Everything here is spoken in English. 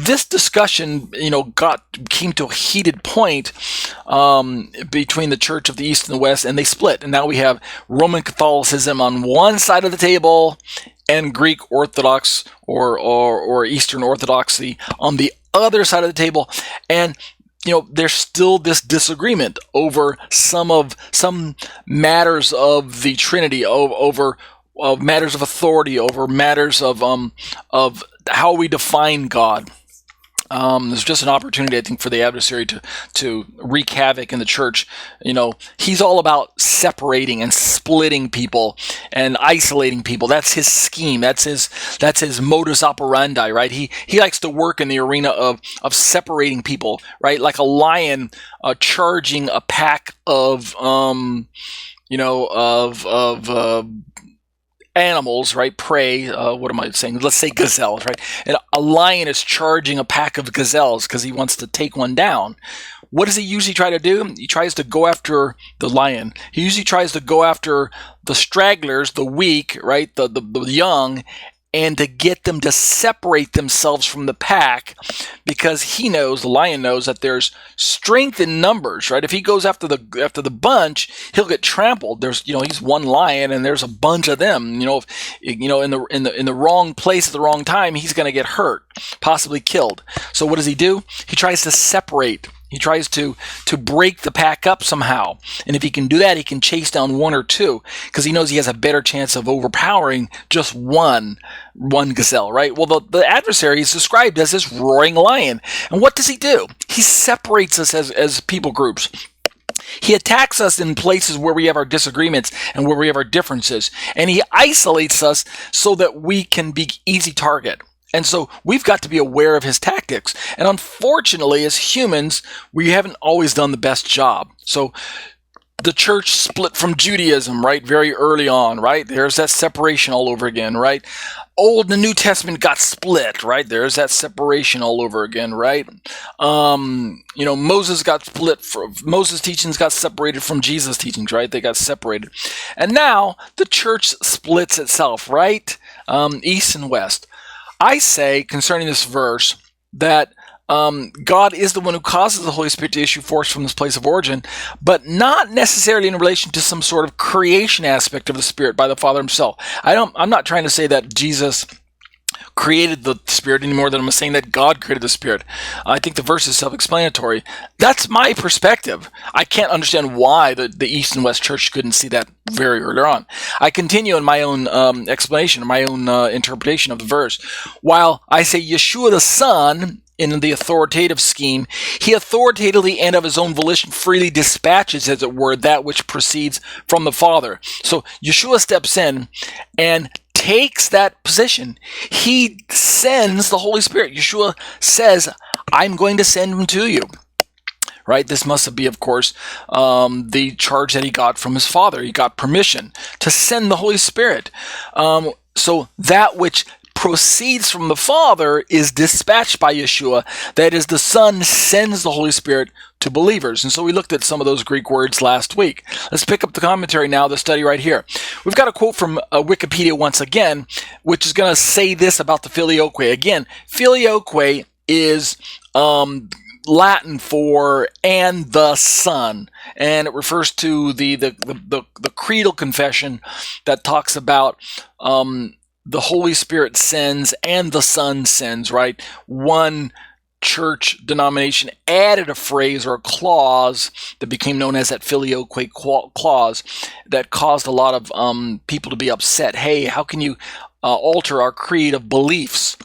this discussion, came to a heated point between the Church of the East and the West, and they split. And now we have Roman Catholicism on one side of the table and Greek Orthodox or Eastern Orthodoxy on the other side of the table. And there's still this disagreement over some matters of the Trinity, over matters of authority, over matters of how we define God. There's just an opportunity, I think, for the adversary to wreak havoc in the church. He's all about separating and splitting people and isolating people. That's his scheme. That's his modus operandi, right? He likes to work in the arena of separating people, right? Like a lion charging a pack of animals, right? Prey. What am I saying? Let's say gazelles, right? And a lion is charging a pack of gazelles because he wants to take one down. What does he usually try to do? He tries to go after the lion. He usually tries to go after the stragglers, the weak, right? The young, and to get them to separate themselves from the pack, because the lion knows that there's strength in numbers, right? If he goes after the bunch, he'll get trampled. He's one lion and there's a bunch of them. In the wrong place at the wrong time, he's going to get hurt, possibly killed. So what does he do? He tries to separate. He tries to break the pack up somehow. And if he can do that, he can chase down one or two, because he knows he has a better chance of overpowering just one gazelle, right? Well, the adversary is described as this roaring lion. And what does he do? He separates us as people groups. He attacks us in places where we have our disagreements and where we have our differences. And he isolates us so that we can be easy target. And so we've got to be aware of his tactics. And unfortunately, as humans, we haven't always done the best job. So the church split from Judaism, right, very early on, right? There's that separation all over again, right? Old and the New Testament got split, right? There's that separation all over again, right? Moses got split. Moses' teachings got separated from Jesus' teachings, right? They got separated. And now the church splits itself, right? East and West. I say concerning this verse that God is the one who causes the Holy Spirit to issue forth from this place of origin, but not necessarily in relation to some sort of creation aspect of the Spirit by the Father himself. I'm not trying to say that Jesus created the Spirit any more than I'm saying that God created the Spirit. I think the verse is self-explanatory. That's my perspective. I can't understand why the East and West Church couldn't see that very early on. I continue in my own explanation, my own interpretation of the verse. While I say Yeshua the Son, in the authoritative scheme, he authoritatively and of his own volition freely dispatches, as it were, that which proceeds from the Father. So Yeshua steps in and takes that position. He sends the Holy Spirit. Yeshua says, I'm going to send him to you. Right? This must be, of course, the charge that he got from his Father. He got permission to send the Holy Spirit. So that which proceeds from the Father is dispatched by Yeshua. That is, the Son sends the Holy Spirit to believers. And so we looked at some of those Greek words last week. Let's pick up the commentary now, the study right here. We've got a quote from Wikipedia once again, which is going to say this about the Filioque. Again, Filioque is Latin for "and the Son," and it refers to the creedal confession that talks about the Holy Spirit sends and the Son sends, right? One church denomination added a phrase or a clause that became known as that Filioque clause that caused a lot of people to be upset. Hey, how can you alter our creed of beliefs?